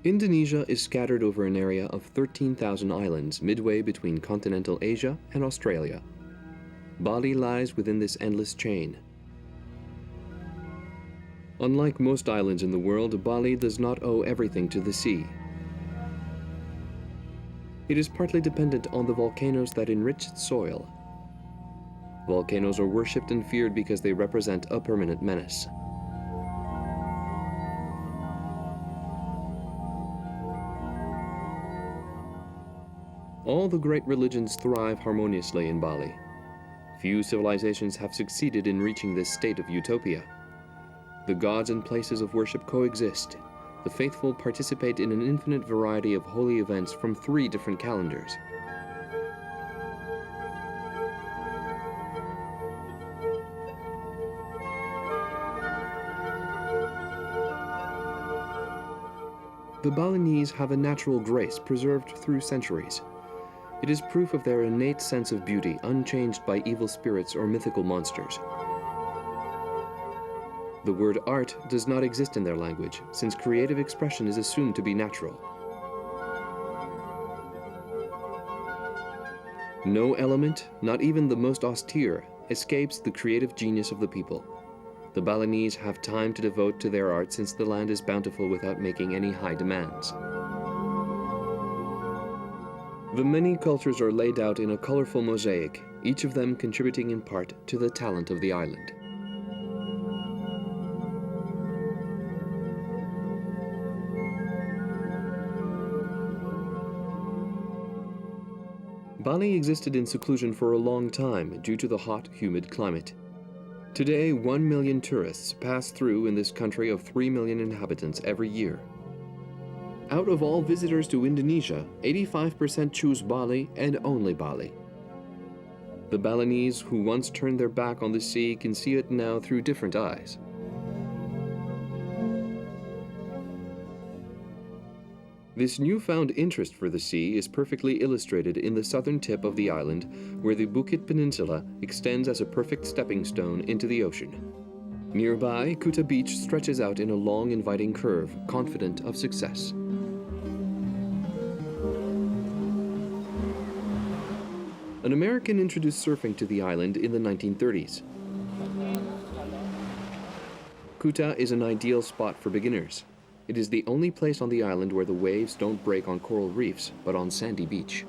Indonesia is scattered over an area of 13,000 islands midway between continental Asia and Australia. Bali lies within this endless chain. Unlike most islands in the world, Bali does not owe everything to the sea. It is partly dependent on the volcanoes that enrich its soil. Volcanoes are worshipped and feared because they represent a permanent menace. All the great religions thrive harmoniously in Bali. Few civilizations have succeeded in reaching this state of utopia. The gods and places of worship coexist. The faithful participate in an infinite variety of holy events from 3 different calendars. The Balinese have a natural grace preserved through centuries. It is proof of their innate sense of beauty, unchanged by evil spirits or mythical monsters. The word art does not exist in their language, since creative expression is assumed to be natural. No element, not even the most austere, escapes the creative genius of the people. The Balinese have time to devote to their art since the land is bountiful without making any high demands. The many cultures are laid out in a colorful mosaic, each of them contributing in part to the talent of the island. Bali existed in seclusion for a long time due to the hot, humid climate. Today, 1 million tourists pass through in this country of 3 million inhabitants every year. Out of all visitors to Indonesia, 85% choose Bali and only Bali. The Balinese who once turned their back on the sea can see it now through different eyes. This newfound interest for the sea is perfectly illustrated in the southern tip of the island, where the Bukit Peninsula extends as a perfect stepping stone into the ocean. Nearby, Kuta Beach stretches out in a long, inviting curve, confident of success. An American introduced surfing to the island in the 1930s. Kuta is an ideal spot for beginners. It is the only place on the island where the waves don't break on coral reefs, but on sandy beach.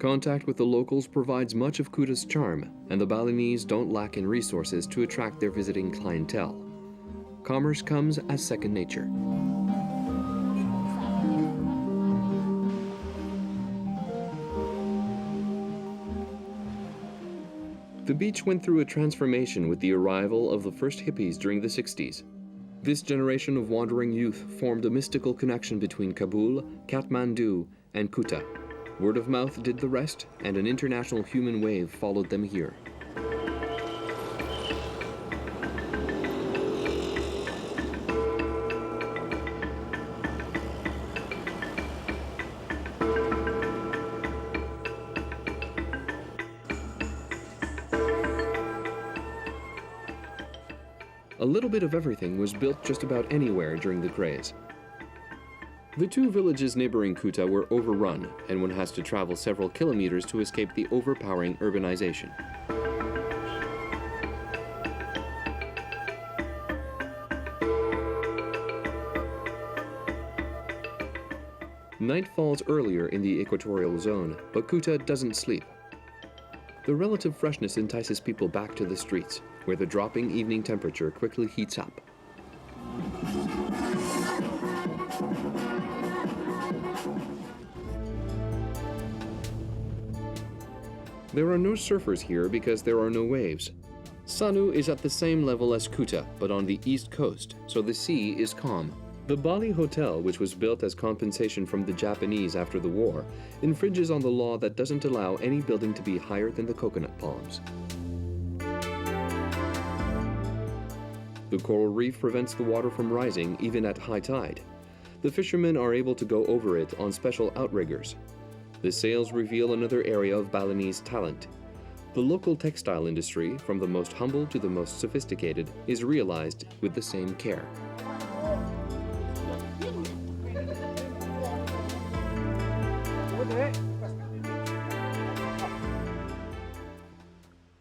Contact with the locals provides much of Kuta's charm, and the Balinese don't lack in resources to attract their visiting clientele. Commerce comes as second nature. The beach went through a transformation with the arrival of the first hippies during the 60s. This generation of wandering youth formed a mystical connection between Kabul, Kathmandu, and Kuta. Word of mouth did the rest, and an international human wave followed them here. A little bit of everything was built just about anywhere during the craze. The 2 villages neighboring Kuta were overrun, and one has to travel several kilometers to escape the overpowering urbanization. Night falls earlier in the equatorial zone, but Kuta doesn't sleep. The relative freshness entices people back to the streets, where the dropping evening temperature quickly heats up. There are no surfers here because there are no waves. Sanu is at the same level as Kuta, but on the east coast, so the sea is calm. The Bali Hotel, which was built as compensation from the Japanese after the war, infringes on the law that doesn't allow any building to be higher than the coconut palms. The coral reef prevents the water from rising even at high tide. The fishermen are able to go over it on special outriggers. The sails reveal another area of Balinese talent. The local textile industry, from the most humble to the most sophisticated, is realized with the same care.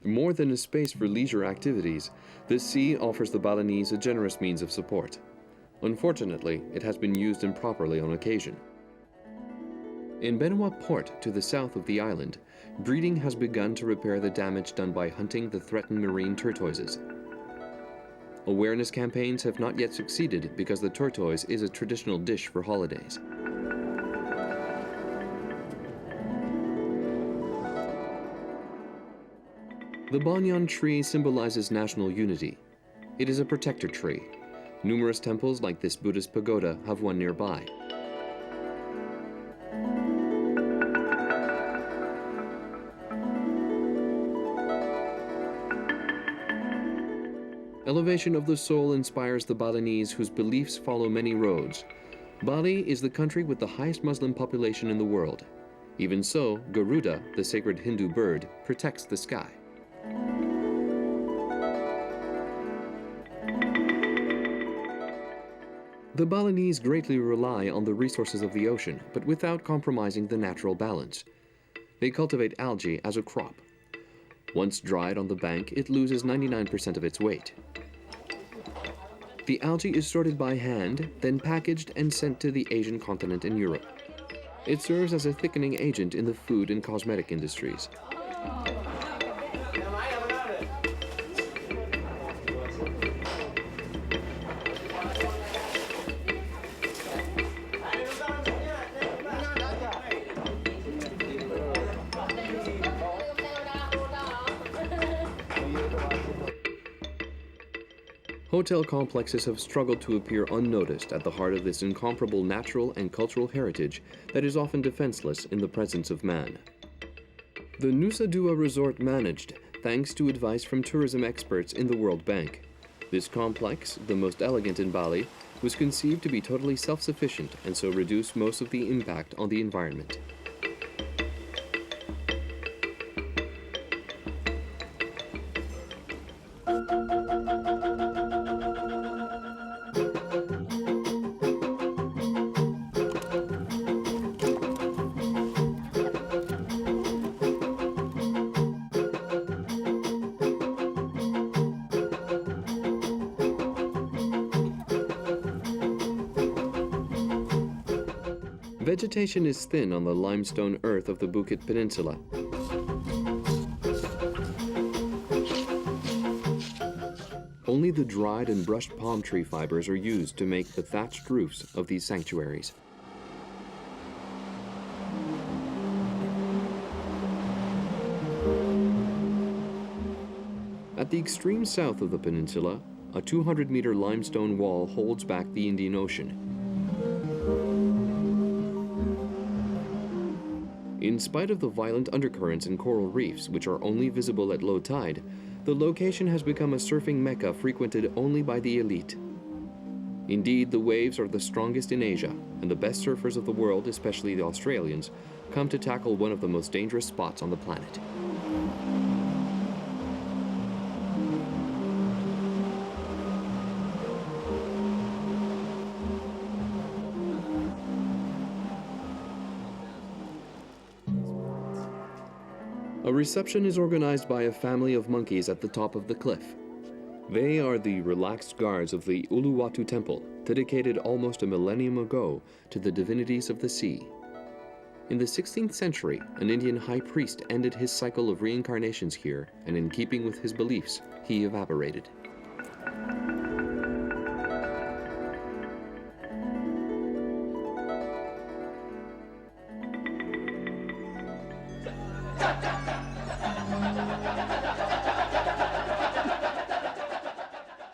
More than a space for leisure activities, this sea offers the Balinese a generous means of support. Unfortunately, it has been used improperly on occasion. In Benua Port, to the south of the island, breeding has begun to repair the damage done by hunting the threatened marine tortoises. Awareness campaigns have not yet succeeded because the tortoise is a traditional dish for holidays. The banyan tree symbolizes national unity. It is a protector tree. Numerous temples like this Buddhist pagoda have one nearby. Elevation of the soul inspires the Balinese whose beliefs follow many roads. Bali is the country with the highest Muslim population in the world. Even so, Garuda, the sacred Hindu bird, protects the sky. The Balinese greatly rely on the resources of the ocean, but without compromising the natural balance. They cultivate algae as a crop. Once dried on the bank, it loses 99% of its weight. The algae is sorted by hand, then packaged and sent to the Asian continent and Europe. It serves as a thickening agent in the food and cosmetic industries. Hotel complexes have struggled to appear unnoticed at the heart of this incomparable natural and cultural heritage that is often defenseless in the presence of man. The Nusa Dua resort managed, thanks to advice from tourism experts in the World Bank. This complex, the most elegant in Bali, was conceived to be totally self-sufficient and so reduce most of the impact on the environment. Vegetation is thin on the limestone earth of the Bukit Peninsula. Only the dried and brushed palm tree fibers are used to make the thatched roofs of these sanctuaries. At the extreme south of the peninsula, a 200-meter limestone wall holds back the Indian Ocean. In spite of the violent undercurrents and coral reefs, which are only visible at low tide, the location has become a surfing mecca frequented only by the elite. Indeed, the waves are the strongest in Asia, and the best surfers of the world, especially the Australians, come to tackle one of the most dangerous spots on the planet. A reception is organized by a family of monkeys at the top of the cliff. They are the relaxed guards of the Uluwatu temple, dedicated almost a millennium ago to the divinities of the sea. In the 16th century, an Indian high priest ended his cycle of reincarnations here, and in keeping with his beliefs, he evaporated.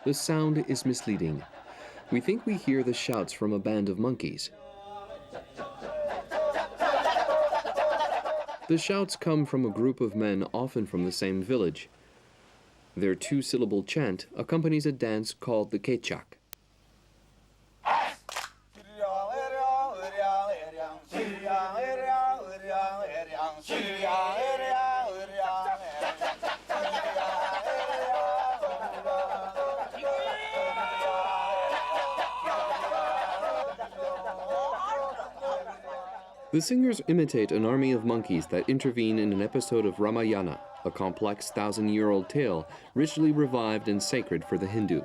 The sound is misleading. We think we hear the shouts from a band of monkeys. The shouts come from a group of men, often from the same village. Their two-syllable chant accompanies a dance called the kechak. The singers imitate an army of monkeys that intervene in an episode of Ramayana, a complex 1,000-year-old tale richly revived and sacred for the Hindu.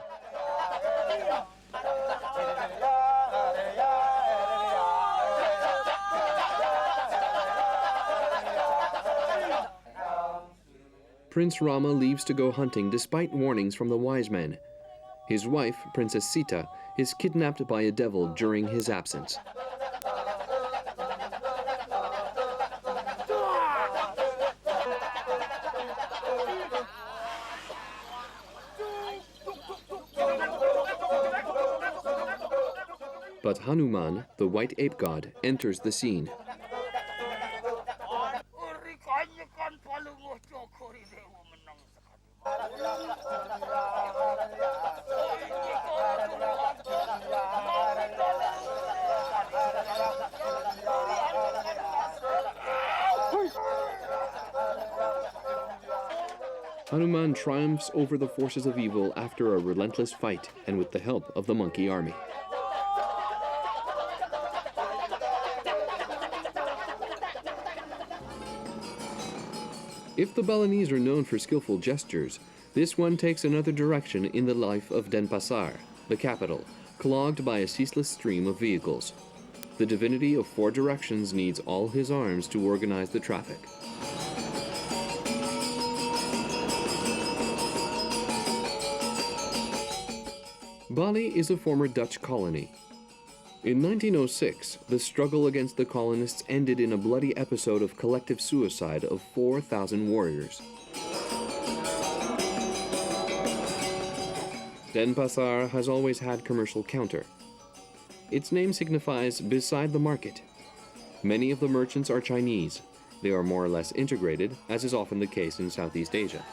Prince Rama leaves to go hunting despite warnings from the wise men. His wife, Princess Sita, is kidnapped by a devil during his absence. But Hanuman, the white ape god, enters the scene. Hanuman triumphs over the forces of evil after a relentless fight and with the help of the monkey army. If the Balinese are known for skillful gestures, this one takes another direction in the life of Denpasar, the capital, clogged by a ceaseless stream of vehicles. The divinity of four directions needs all his arms to organize the traffic. Bali is a former Dutch colony. In 1906, the struggle against the colonists ended in a bloody episode of collective suicide of 4,000 warriors. Denpasar has always had commercial counter. Its name signifies beside the market. Many of the merchants are Chinese. They are more or less integrated, as is often the case in Southeast Asia.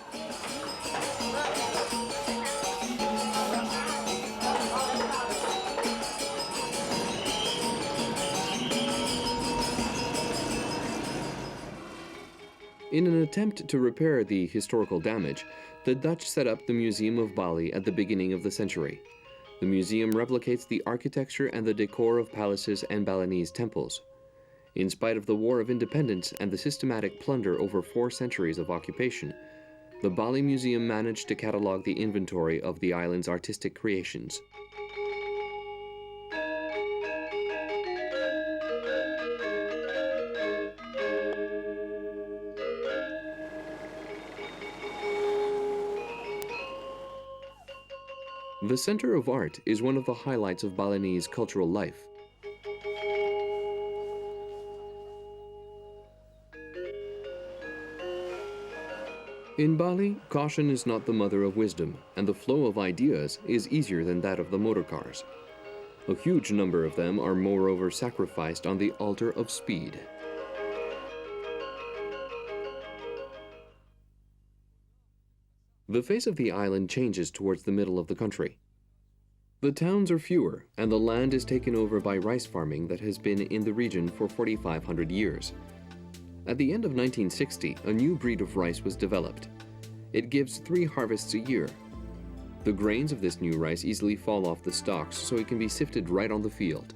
In an attempt to repair the historical damage, the Dutch set up the Museum of Bali at the beginning of the century. The museum replicates the architecture and the decor of palaces and Balinese temples. In spite of the War of Independence and the systematic plunder over 4 centuries of occupation, the Bali Museum managed to catalog the inventory of the island's artistic creations. The Center of Art is one of the highlights of Balinese cultural life. In Bali, caution is not the mother of wisdom, and the flow of ideas is easier than that of the motor cars. A huge number of them are moreover sacrificed on the altar of speed. The face of the island changes towards the middle of the country. The towns are fewer, and the land is taken over by rice farming that has been in the region for 4,500 years. At the end of 1960, a new breed of rice was developed. It gives 3 harvests a year. The grains of this new rice easily fall off the stalks, so it can be sifted right on the field.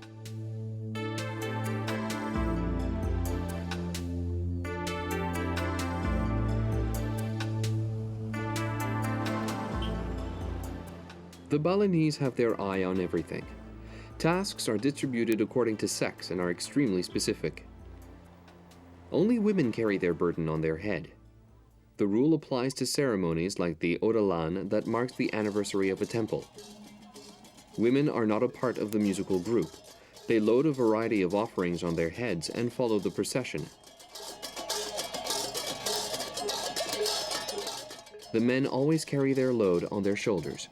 The Balinese have their eye on everything. Tasks are distributed according to sex and are extremely specific. Only women carry their burden on their head. The rule applies to ceremonies like the Odalan that marks the anniversary of a temple. Women are not a part of the musical group. They load a variety of offerings on their heads and follow the procession. The men always carry their load on their shoulders.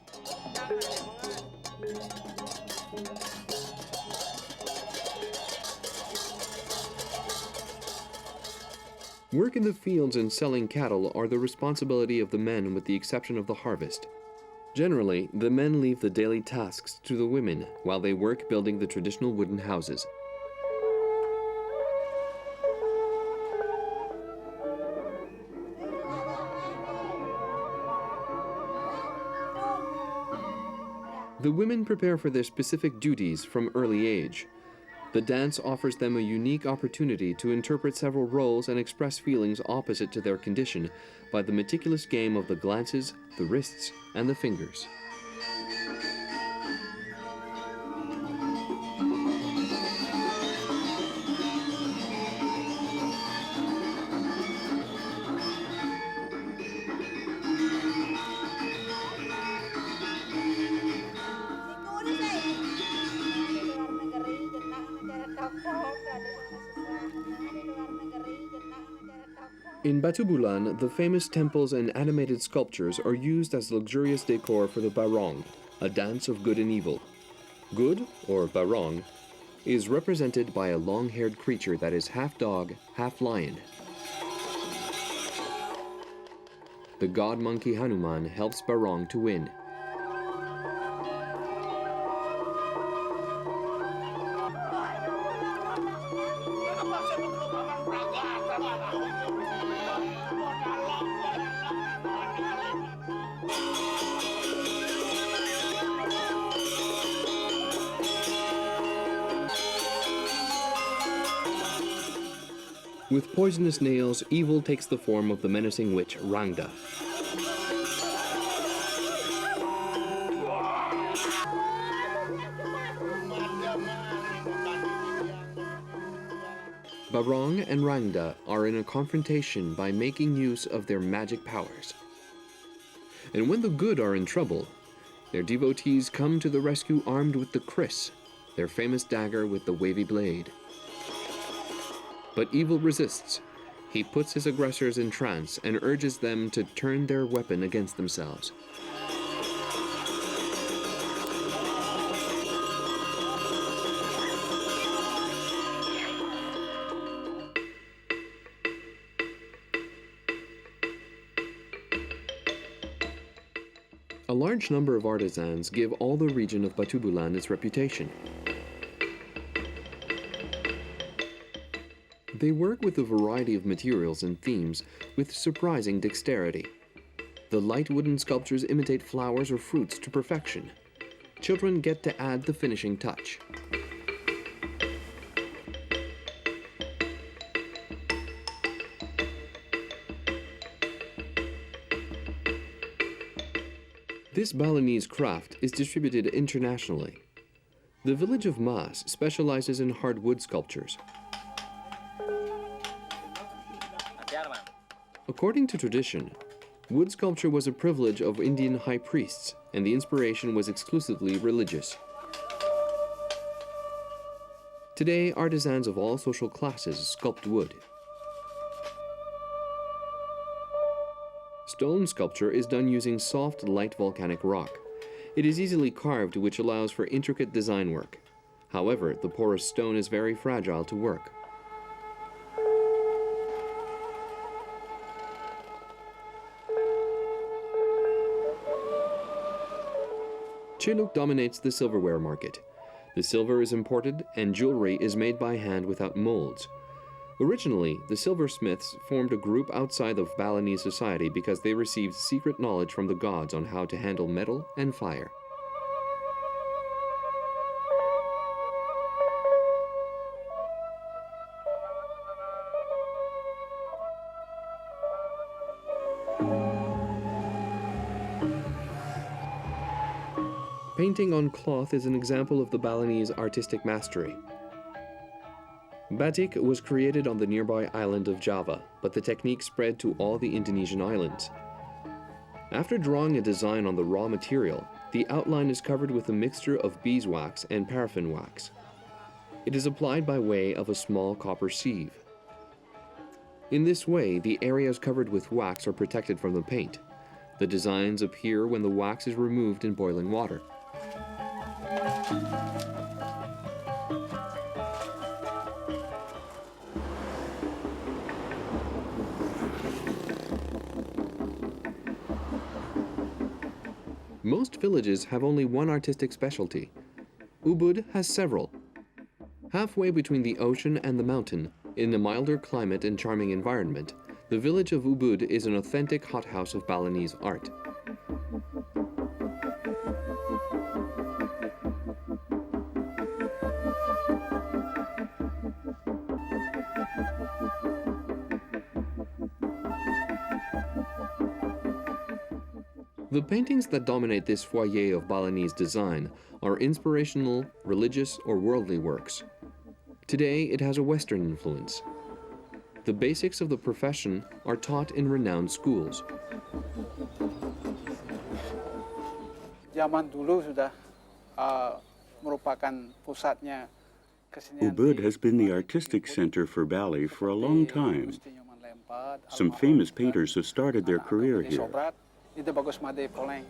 Work in the fields and selling cattle are the responsibility of the men with the exception of the harvest. Generally, the men leave the daily tasks to the women while they work building the traditional wooden houses. The women prepare for their specific duties from early age. The dance offers them a unique opportunity to interpret several roles and express feelings opposite to their condition by the meticulous game of the glances, the wrists, and the fingers. In Batu Bulan, the famous temples and animated sculptures are used as luxurious decor for the barong, a dance of good and evil. Good, or barong, is represented by a long-haired creature that is half dog, half lion. The god monkey Hanuman helps barong to win. With poisonous nails, evil takes the form of the menacing witch Rangda. Barong and Rangda are in a confrontation by making use of their magic powers. And when the good are in trouble, their devotees come to the rescue armed with the kris, their famous dagger with the wavy blade. But evil resists. He puts his aggressors in trance and urges them to turn their weapon against themselves. A large number of artisans give all the region of Batu Bulan its reputation. They work with a variety of materials and themes with surprising dexterity. The light wooden sculptures imitate flowers or fruits to perfection. Children get to add the finishing touch. This Balinese craft is distributed internationally. The village of Mas specializes in hardwood sculptures. According to tradition, wood sculpture was a privilege of Indian high priests, and the inspiration was exclusively religious. Today, artisans of all social classes sculpt wood. Stone sculpture is done using soft, light volcanic rock. It is easily carved, which allows for intricate design work. However, the porous stone is very fragile to work. Chiluk dominates the silverware market. The silver is imported and jewelry is made by hand without molds. Originally, the silversmiths formed a group outside of Balinese society because they received secret knowledge from the gods on how to handle metal and fire. Painting on cloth is an example of the Balinese artistic mastery. Batik was created on the nearby island of Java, but the technique spread to all the Indonesian islands. After drawing a design on the raw material, the outline is covered with a mixture of beeswax and paraffin wax. It is applied by way of a small copper sieve. In this way, the areas covered with wax are protected from the paint. The designs appear when the wax is removed in boiling water. Most villages have only one artistic specialty. Ubud has several. Halfway between the ocean and the mountain, in a milder climate and charming environment, the village of Ubud is an authentic hothouse of Balinese art. The paintings that dominate this foyer of Balinese design are inspirational, religious, or worldly works. Today, it has a Western influence. The basics of the profession are taught in renowned schools. Zaman dulu sudah merupakan pusatnya kesenian. Ubud has been the artistic center for Bali for a long time. Some famous painters have started their career here. Itu bagus made poleng.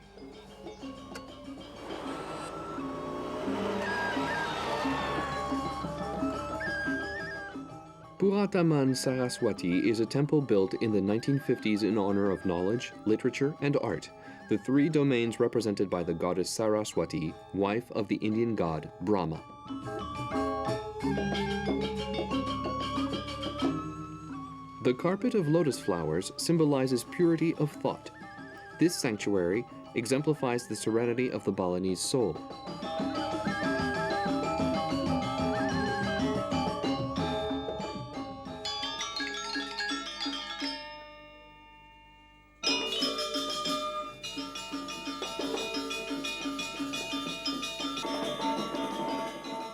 Purataman Saraswati is a temple built in the 1950s in honor of knowledge, literature, and art, the three domains represented by the goddess Saraswati, wife of the Indian god Brahma. The carpet of lotus flowers symbolizes purity of thought. This sanctuary exemplifies the serenity of the Balinese soul.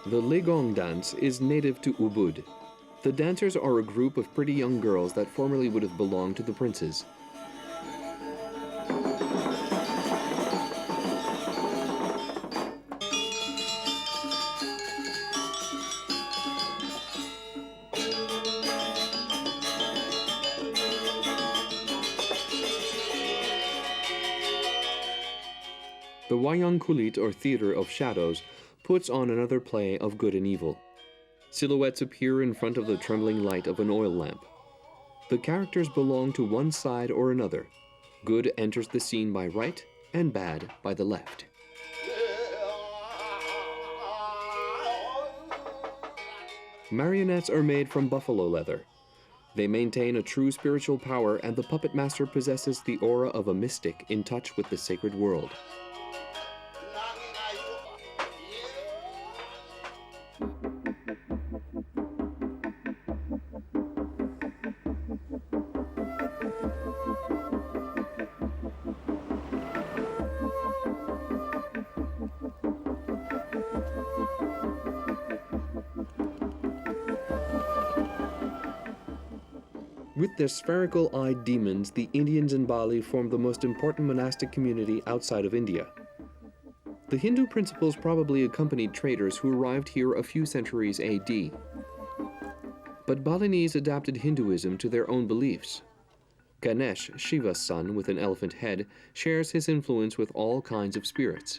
The Legong dance is native to Ubud. The dancers are a group of pretty young girls that formerly would have belonged to the princes. The Wayang Kulit, or Theater of Shadows, puts on another play of good and evil. Silhouettes appear in front of the trembling light of an oil lamp. The characters belong to one side or another. Good enters the scene by right, and bad by the left. Marionettes are made from buffalo leather. They maintain a true spiritual power, and the puppet master possesses the aura of a mystic in touch with the sacred world. With their spherical-eyed demons, the Indians in Bali formed the most important monastic community outside of India. The Hindu principles probably accompanied traders who arrived here a few centuries AD. But Balinese adapted Hinduism to their own beliefs. Ganesh, Shiva's son with an elephant head, shares his influence with all kinds of spirits.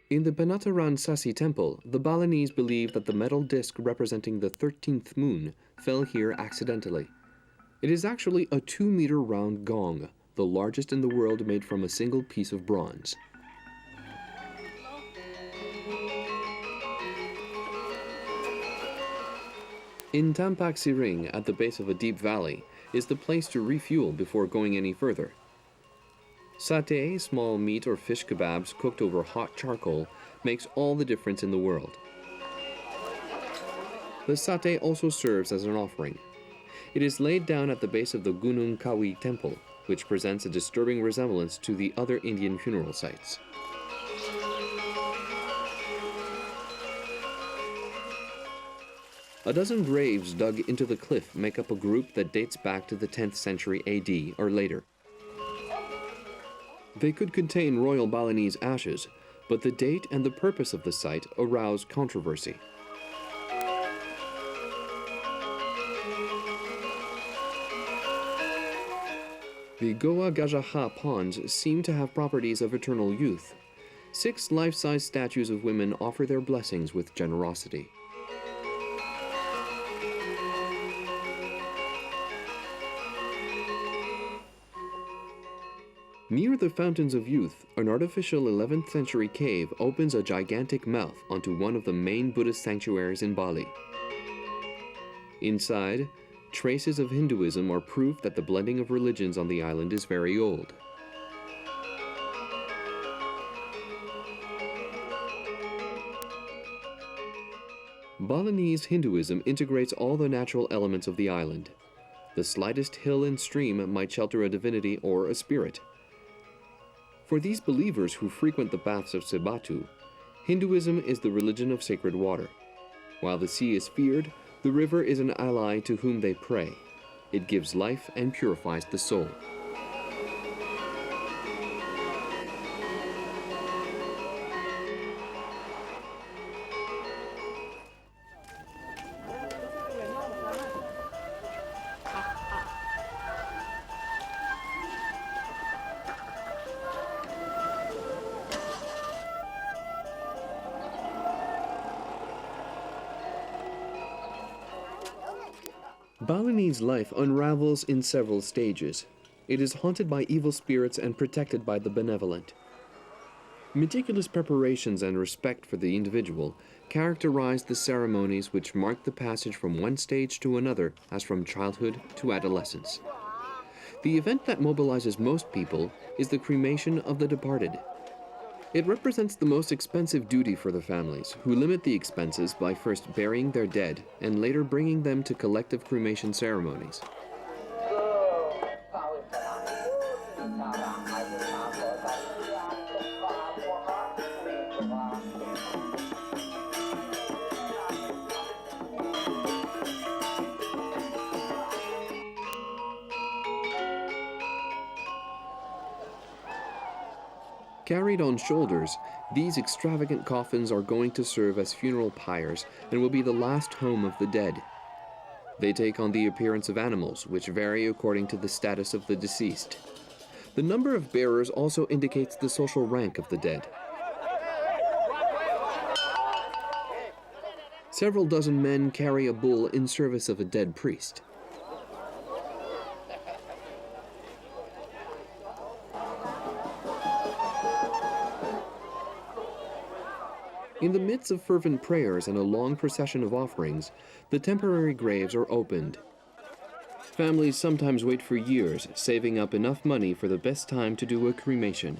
In the Penataran Sasi temple, the Balinese believe that the metal disc representing the 13th moon fell here accidentally. It is actually a 2-meter round gong, the largest in the world, made from a single piece of bronze. In Tampak Siring, at the base of a deep valley, is the place to refuel before going any further. Satay, small meat or fish kebabs cooked over hot charcoal, makes all the difference in the world. The satay also serves as an offering. It is laid down at the base of the Gunung Kawi temple, which presents a disturbing resemblance to the other Indian funeral sites. A dozen graves dug into the cliff make up a group that dates back to the 10th century AD or later. They could contain royal Balinese ashes, but the date and the purpose of the site arouse controversy. The Goa Gajaha ponds seem to have properties of eternal youth. 6 life-size statues of women offer their blessings with generosity. Near the Fountains of Youth, an artificial 11th century cave opens a gigantic mouth onto one of the main Buddhist sanctuaries in Bali. Inside, traces of Hinduism are proof that the blending of religions on the island is very old. Balinese Hinduism integrates all the natural elements of the island. The slightest hill and stream might shelter a divinity or a spirit. For these believers who frequent the baths of Sebatu, Hinduism is the religion of sacred water. While the sea is feared, the river is an ally to whom they pray. It gives life and purifies the soul. Balinese life unravels in several stages. It is haunted by evil spirits and protected by the benevolent. Meticulous preparations and respect for the individual characterize the ceremonies which mark the passage from one stage to another, as from childhood to adolescence. The event that mobilizes most people is the cremation of the departed. It represents the most expensive duty for the families, who limit the expenses by first burying their dead and later bringing them to collective cremation ceremonies. Carried on shoulders, these extravagant coffins are going to serve as funeral pyres and will be the last home of the dead. They take on the appearance of animals, which vary according to the status of the deceased. The number of bearers also indicates the social rank of the dead. Several dozen men carry a bull in service of a dead priest. In the midst of fervent prayers and a long procession of offerings, the temporary graves are opened. Families sometimes wait for years, saving up enough money for the best time to do a cremation.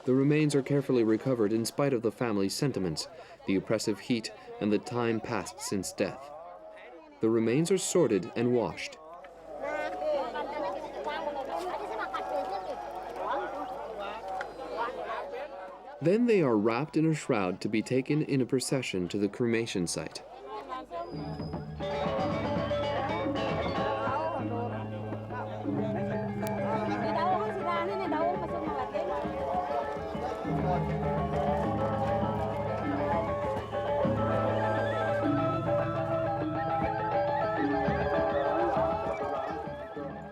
The remains are carefully recovered in spite of the family's sentiments, the oppressive heat, and the time passed since death. The remains are sorted and washed. Then they are wrapped in a shroud to be taken in a procession to the cremation site.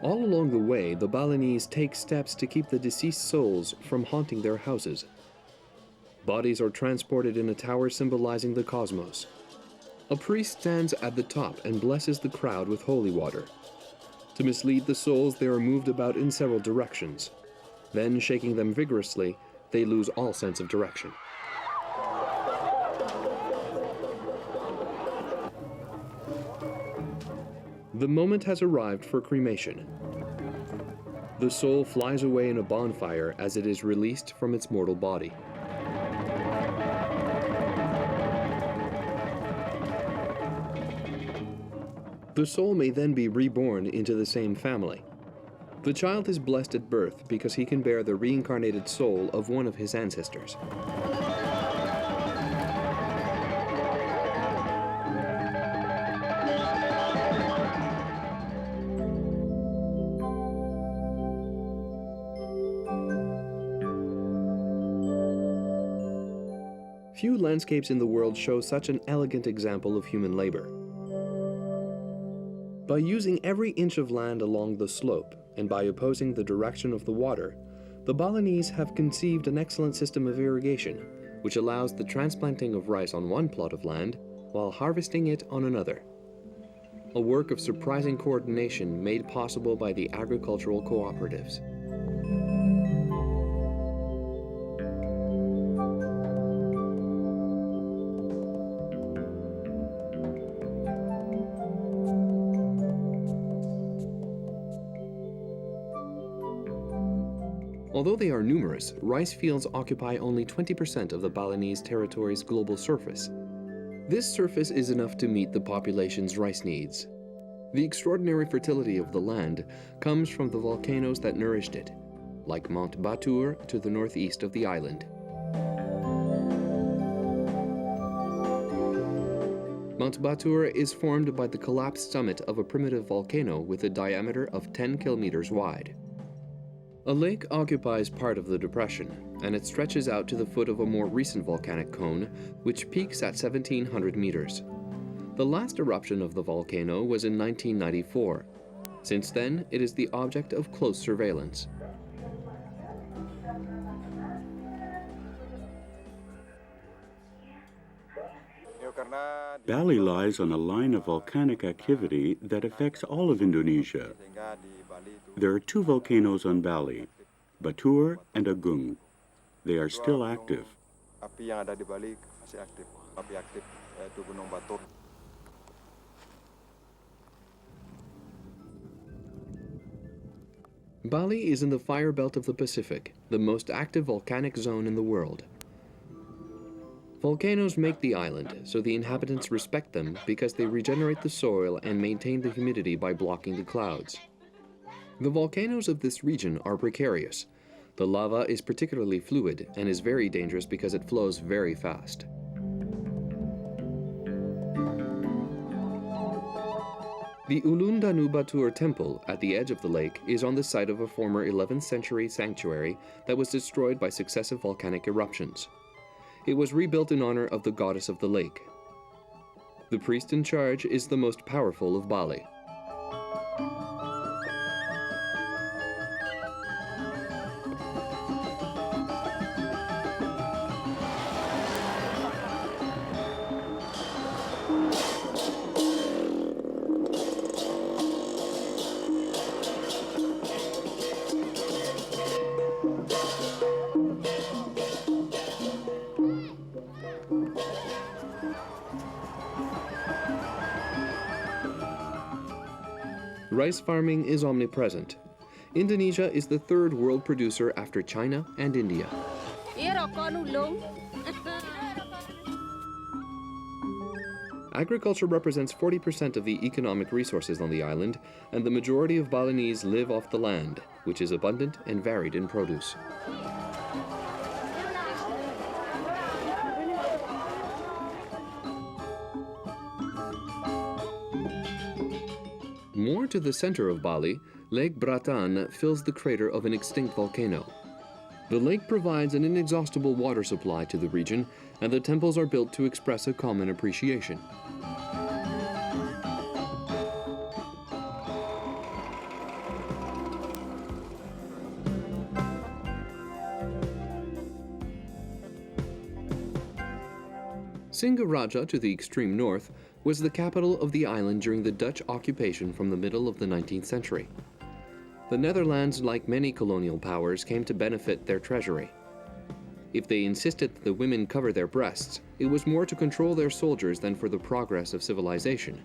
All along the way, the Balinese take steps to keep the deceased souls from haunting their houses. Bodies are transported in a tower symbolizing the cosmos. A priest stands at the top and blesses the crowd with holy water. To mislead the souls, they are moved about in several directions. Then, shaking them vigorously, they lose all sense of direction. The moment has arrived for cremation. The soul flies away in a bonfire as it is released from its mortal body. The soul may then be reborn into the same family. The child is blessed at birth because he can bear the reincarnated soul of one of his ancestors. Few landscapes in the world show such an elegant example of human labor. By using every inch of land along the slope, and by opposing the direction of the water, the Balinese have conceived an excellent system of irrigation, which allows the transplanting of rice on one plot of land while harvesting it on another. A work of surprising coordination made possible by the agricultural cooperatives. Although they are numerous, rice fields occupy only 20% of the Balinese territory's global surface. This surface is enough to meet the population's rice needs. The extraordinary fertility of the land comes from the volcanoes that nourished it, like Mount Batur to the northeast of the island. Mount Batur is formed by the collapsed summit of a primitive volcano with a diameter of 10 kilometers wide. A lake occupies part of the depression, and it stretches out to the foot of a more recent volcanic cone, which peaks at 1,700 meters. The last eruption of the volcano was in 1994. Since then, it is the object of close surveillance. Bali lies on a line of volcanic activity that affects all of Indonesia. There are two volcanoes on Bali, Batur and Agung. They are still active. Bali is in the fire belt of the Pacific, the most active volcanic zone in the world. Volcanoes make the island, so the inhabitants respect them because they regenerate the soil and maintain the humidity by blocking the clouds. The volcanoes of this region are precarious. The lava is particularly fluid and is very dangerous because it flows very fast. The Uluwatu temple at the edge of the lake is on the site of a former 11th century sanctuary that was destroyed by successive volcanic eruptions. It was rebuilt in honor of the goddess of the lake. The priest in charge is the most powerful of Bali. Rice farming is omnipresent. Indonesia is the third world producer after China and India. Agriculture represents 40% of the economic resources on the island, and the majority of Balinese live off the land, which is abundant and varied in produce. More to the center of Bali, Lake Bratan fills the crater of an extinct volcano. The lake provides an inexhaustible water supply to the region, and the temples are built to express a common appreciation. Singaraja, to the extreme north, was the capital of the island during the Dutch occupation from the middle of the 19th century. The Netherlands, like many colonial powers, came to benefit their treasury. If they insisted that the women cover their breasts, it was more to control their soldiers than for the progress of civilization.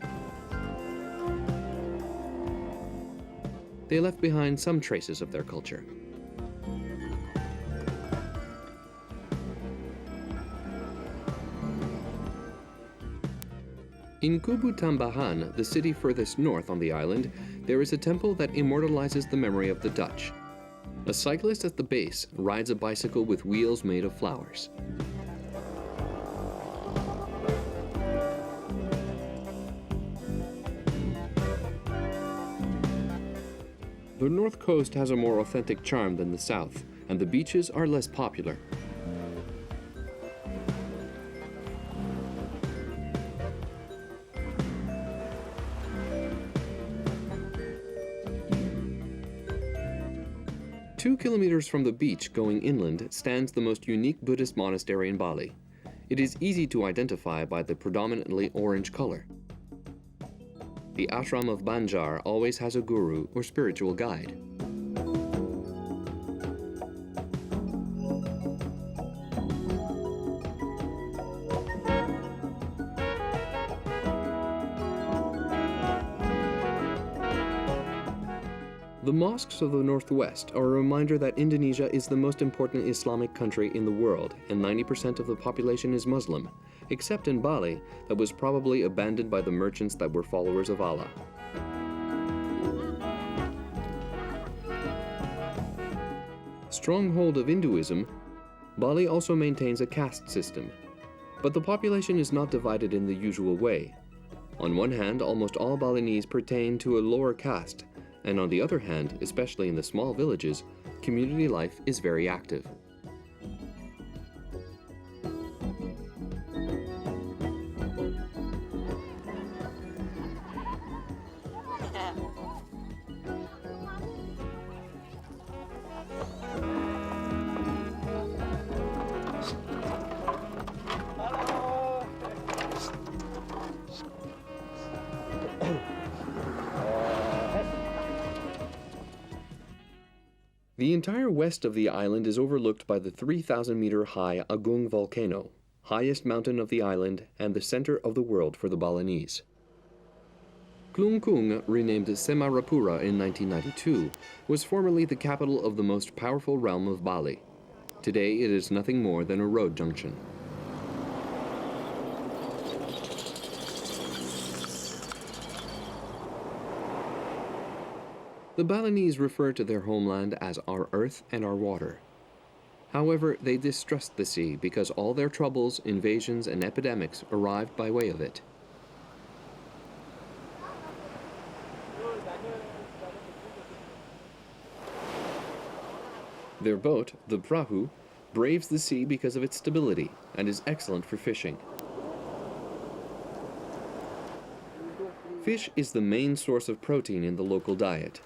They left behind some traces of their culture. In Kubu Tambahan, the city furthest north on the island, there is a temple that immortalizes the memory of the Dutch. A cyclist at the base rides a bicycle with wheels made of flowers. The north coast has a more authentic charm than the south, and the beaches are less popular. Two kilometers from the beach going inland stands the most unique Buddhist monastery in Bali. It is easy to identify by the predominantly orange color. The ashram of Banjar always has a guru or spiritual guide. The The mosques of the Northwest are a reminder that Indonesia is the most important Islamic country in the world, and 90% of the population is Muslim, except in Bali, that was probably abandoned by the merchants that were followers of Allah. Stronghold of Hinduism, Bali also maintains a caste system. But the population is not divided in the usual way. On one hand, almost all Balinese pertain to a lower caste, and on the other hand, especially in the small villages, community life is very active. The entire west of the island is overlooked by the 3,000-meter-high Agung volcano, highest mountain of the island and the center of the world for the Balinese. Klungkung, renamed Semarapura in 1992, was formerly the capital of the most powerful realm of Bali. Today it is nothing more than a road junction. The Balinese refer to their homeland as our earth and our water. However, they distrust the sea because all their troubles, invasions, and epidemics arrived by way of it. Their boat, the prahu, braves the sea because of its stability and is excellent for fishing. Fish is the main source of protein in the local diet.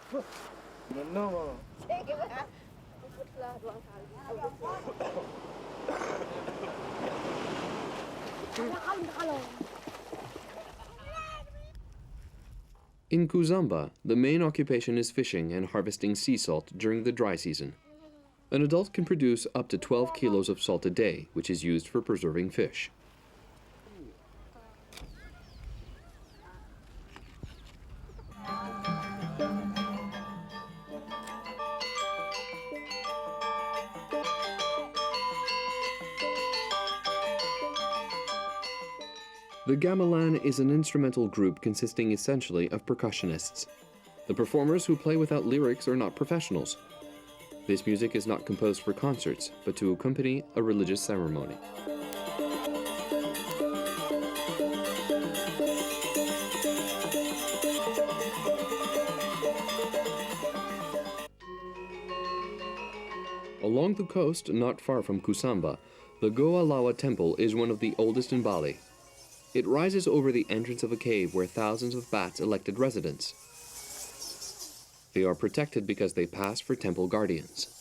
In Kuzamba, the main occupation is fishing and harvesting sea salt during the dry season. An adult can produce up to 12 kilos of salt a day, which is used for preserving fish. The gamelan is an instrumental group consisting essentially of percussionists. The performers who play without lyrics are not professionals. This music is not composed for concerts, but to accompany a religious ceremony. Along the coast, not far from Kusamba, the Goa Lawa Temple is one of the oldest in Bali. It rises over the entrance of a cave where thousands of bats elected residents. They are protected because they pass for temple guardians.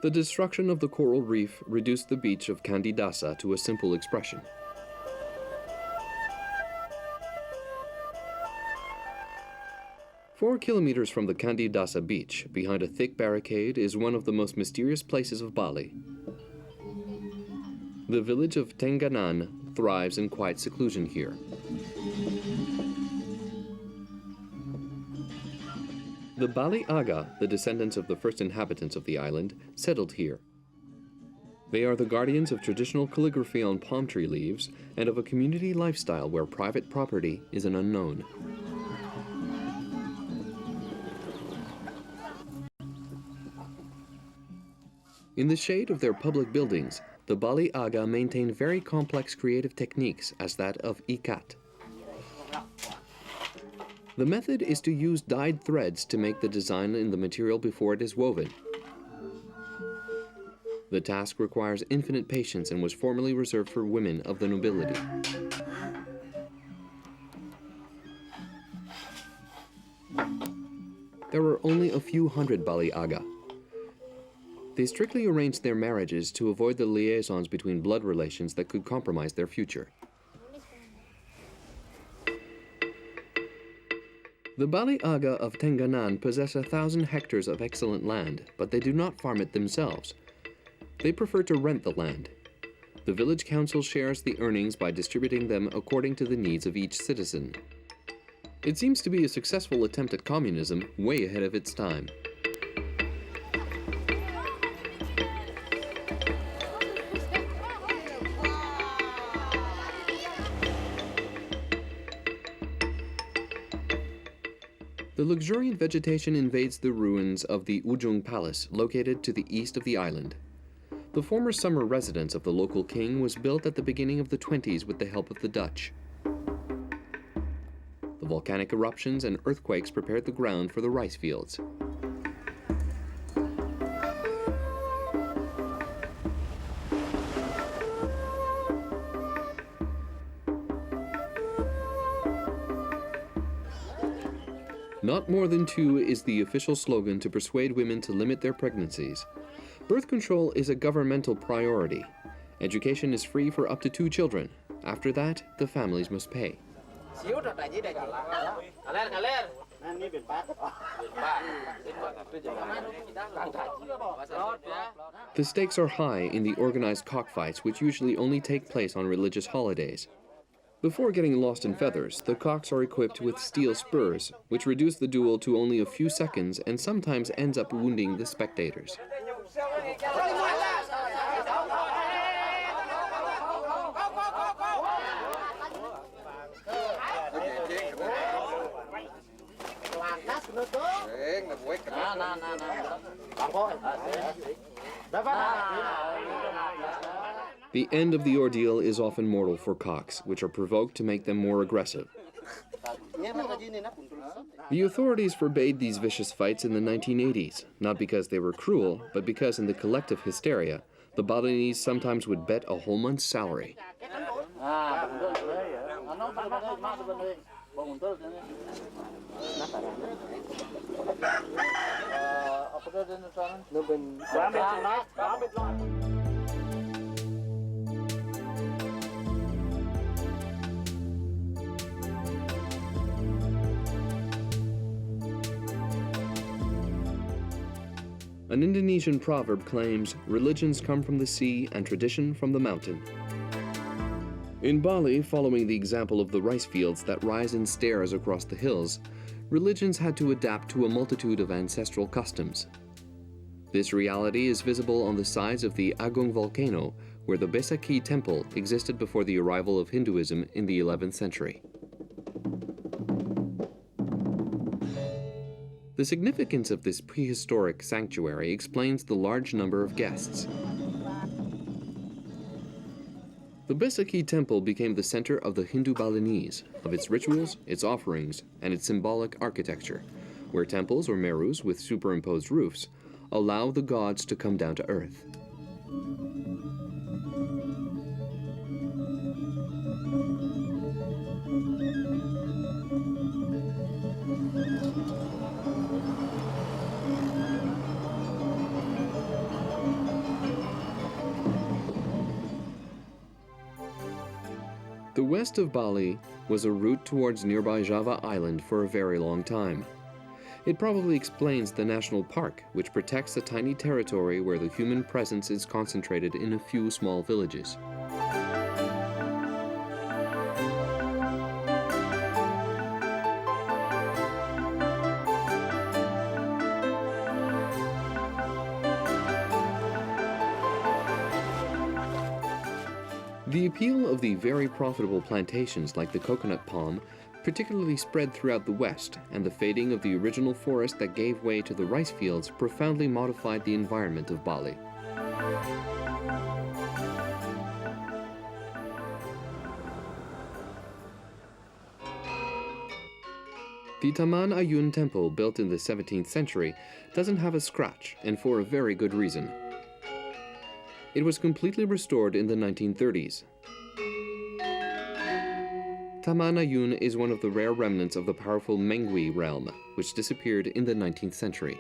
The destruction of the coral reef reduced the beach of Candidasa to a simple expression. Four kilometers from the Candidasa beach, behind a thick barricade, is one of the most mysterious places of Bali. The village of Tenganan thrives in quiet seclusion here. The Bali Aga, the descendants of the first inhabitants of the island, settled here. They are the guardians of traditional calligraphy on palm tree leaves and of a community lifestyle where private property is an unknown. In the shade of their public buildings, the Bali Aga maintain very complex creative techniques as that of ikat. The method is to use dyed threads to make the design in the material before it is woven. The task requires infinite patience and was formerly reserved for women of the nobility. There were only a few hundred Bali Aga. They strictly arranged their marriages to avoid the liaisons between blood relations that could compromise their future. The Bali Aga of Tenganan possess 1,000 hectares of excellent land, but they do not farm it themselves. They prefer to rent the land. The village council shares the earnings by distributing them according to the needs of each citizen. It seems to be a successful attempt at communism, way ahead of its time. The luxuriant vegetation invades the ruins of the Ujung Palace, located to the east of the island. The former summer residence of the local king was built at the beginning of the 20s with the help of the Dutch. The volcanic eruptions and earthquakes prepared the ground for the rice fields. Not more than 2 is the official slogan to persuade women to limit their pregnancies. Birth control is a governmental priority. Education is free for up to 2 children. After that, the families must pay. The stakes are high in the organized cockfights, which usually only take place on religious holidays. Before getting lost in feathers, the cocks are equipped with steel spurs, which reduce the duel to only a few seconds and sometimes ends up wounding the spectators. The end of the ordeal is often mortal for cocks, which are provoked to make them more aggressive. The authorities forbade these vicious fights in the 1980s, not because they were cruel, but because in the collective hysteria, the Balinese sometimes would bet a whole month's salary. An Indonesian proverb claims, religions come from the sea and tradition from the mountain. In Bali, following the example of the rice fields that rise in stairs across the hills, religions had to adapt to a multitude of ancestral customs. This reality is visible on the sides of the Agung volcano, where the Besaki temple existed before the arrival of Hinduism in the 11th century. The significance of this prehistoric sanctuary explains the large number of guests. The Besaki temple became the center of the Hindu Balinese, of its rituals, its offerings, and its symbolic architecture, where temples or merus with superimposed roofs allow the gods to come down to earth. The west of Bali was a route towards nearby Java Island for a very long time. It probably explains the national park, which protects a tiny territory where the human presence is concentrated in a few small villages. The appeal of the very profitable plantations like the coconut palm particularly spread throughout the West, and the fading of the original forest that gave way to the rice fields profoundly modified the environment of Bali. The Taman Ayun temple, built in the 17th century, doesn't have a scratch, and for a very good reason. It was completely restored in the 1930s. Taman Ayun is one of the rare remnants of the powerful Mengwi realm, which disappeared in the 19th century.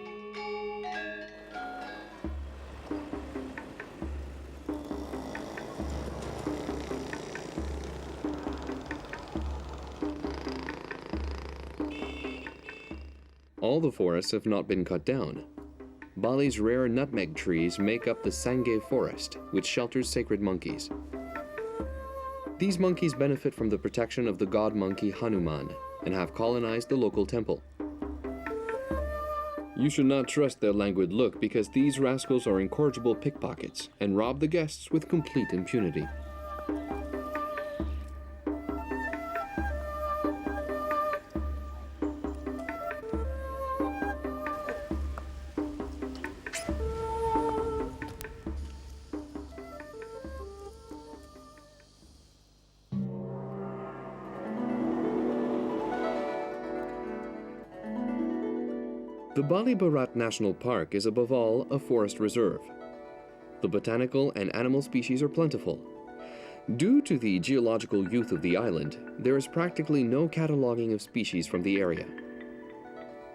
All the forests have not been cut down. Bali's rare nutmeg trees make up the Sangay forest, which shelters sacred monkeys. These monkeys benefit from the protection of the god monkey Hanuman and have colonized the local temple. You should not trust their languid look because these rascals are incorrigible pickpockets and rob the guests with complete impunity. The Bali Barat National Park is above all a forest reserve. The botanical and animal species are plentiful. Due to the geological youth of the island, there is practically no cataloging of species from the area.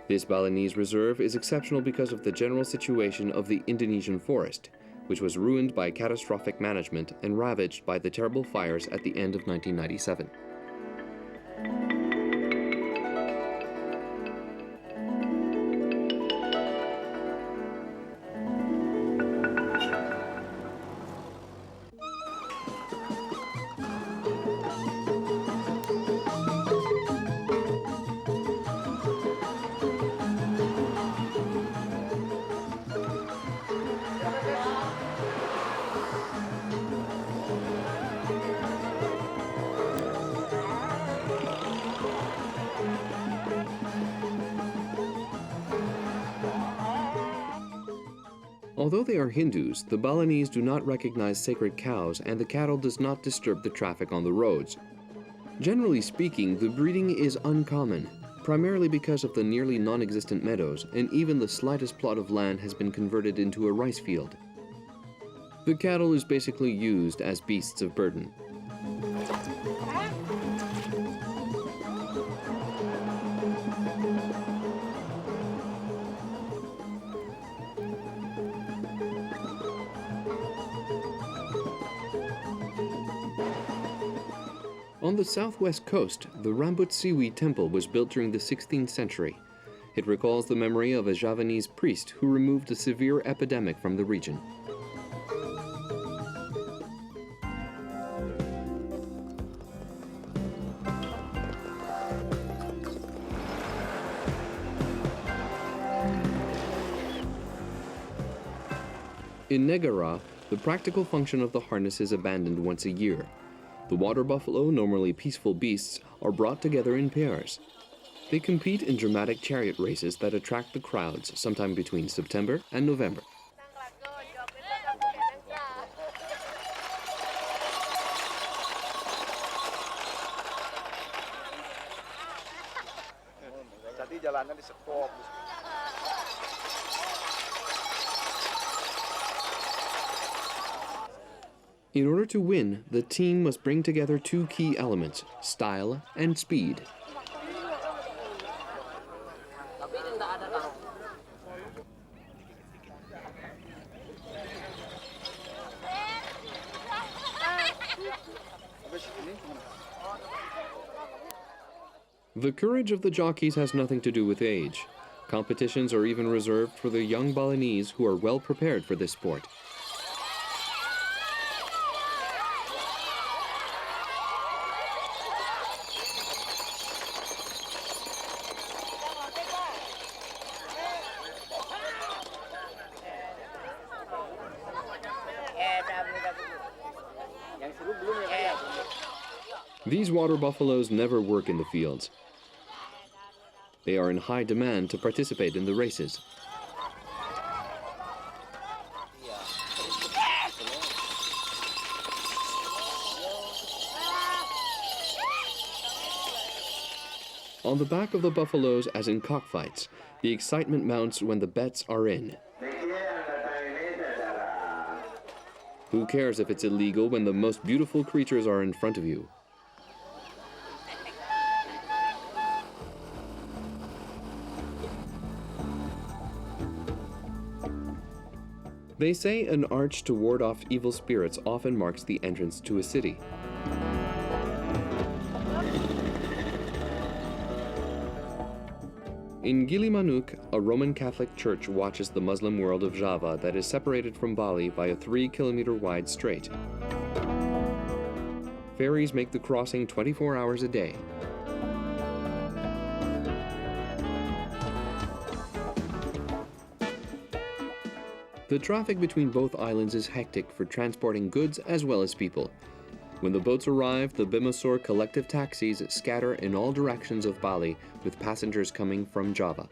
This Balinese reserve is exceptional because of the general situation of the Indonesian forest, which was ruined by catastrophic management and ravaged by the terrible fires at the end of 1997. Although they are Hindus, the Balinese do not recognize sacred cows and the cattle does not disturb the traffic on the roads. Generally speaking, the breeding is uncommon, primarily because of the nearly non-existent meadows, and even the slightest plot of land has been converted into a rice field. The cattle is basically used as beasts of burden. On the southwest coast, the Rambut Siwi temple was built during the 16th century. It recalls the memory of a Javanese priest who removed a severe epidemic from the region. In Negara, the practical function of the harness is abandoned once a year. The water buffalo, normally peaceful beasts, are brought together in pairs. They compete in dramatic chariot races that attract the crowds sometime between September and November. In order to win, the team must bring together two key elements, style and speed. The courage of the jockeys has nothing to do with age. Competitions are even reserved for the young Balinese who are well prepared for this sport. These water buffaloes never work in the fields. They are in high demand to participate in the races. On the back of the buffaloes, as in cockfights, the excitement mounts when the bets are in. Who cares if it's illegal when the most beautiful creatures are in front of you? They say an arch to ward off evil spirits often marks the entrance to a city. In Gilimanuk, a Roman Catholic church watches the Muslim world of Java that is separated from Bali by a 3-kilometer-wide strait. Ferries make the crossing 24 hours a day. The traffic between both islands is hectic for transporting goods as well as people. When the boats arrive, the Bimasor collective taxis scatter in all directions of Bali, with passengers coming from Java.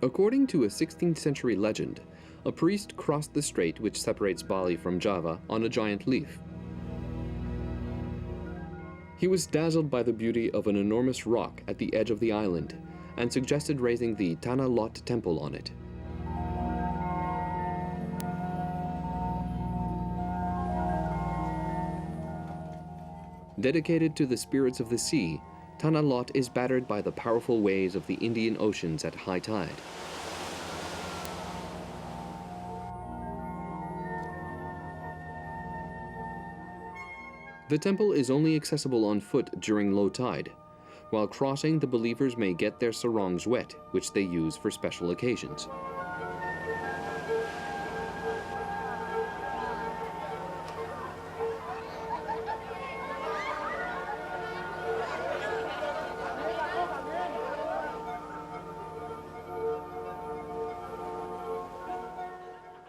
According to a 16th century legend, a priest crossed the strait which separates Bali from Java on a giant leaf. He was dazzled by the beauty of an enormous rock at the edge of the island and suggested raising the Tanah Lot temple on it. Dedicated to the spirits of the sea, Tanah Lot is battered by the powerful waves of the Indian Oceans at high tide. The temple is only accessible on foot during low tide. While crossing, the believers may get their sarongs wet, which they use for special occasions.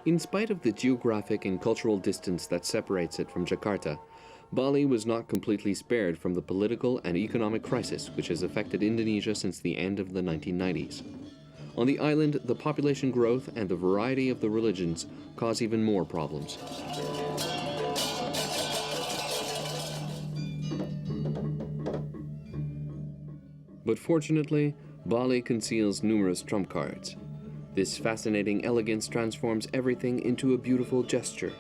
In spite of the geographic and cultural distance that separates it from Jakarta, Bali was not completely spared from the political and economic crisis which has affected Indonesia since the end of the 1990s. On the island, the population growth and the variety of the religions cause even more problems. But fortunately, Bali conceals numerous trump cards. This fascinating elegance transforms everything into a beautiful gesture.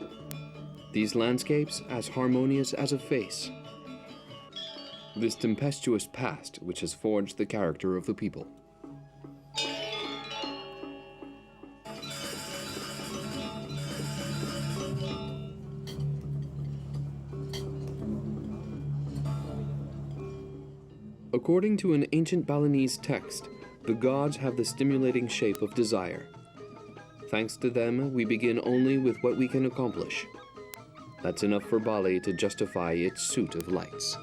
These landscapes as harmonious as a face. This tempestuous past which has forged the character of the people. According to an ancient Balinese text, the gods have the stimulating shape of desire. Thanks to them, we begin only with what we can accomplish. That's enough for Bali to justify its suit of lights.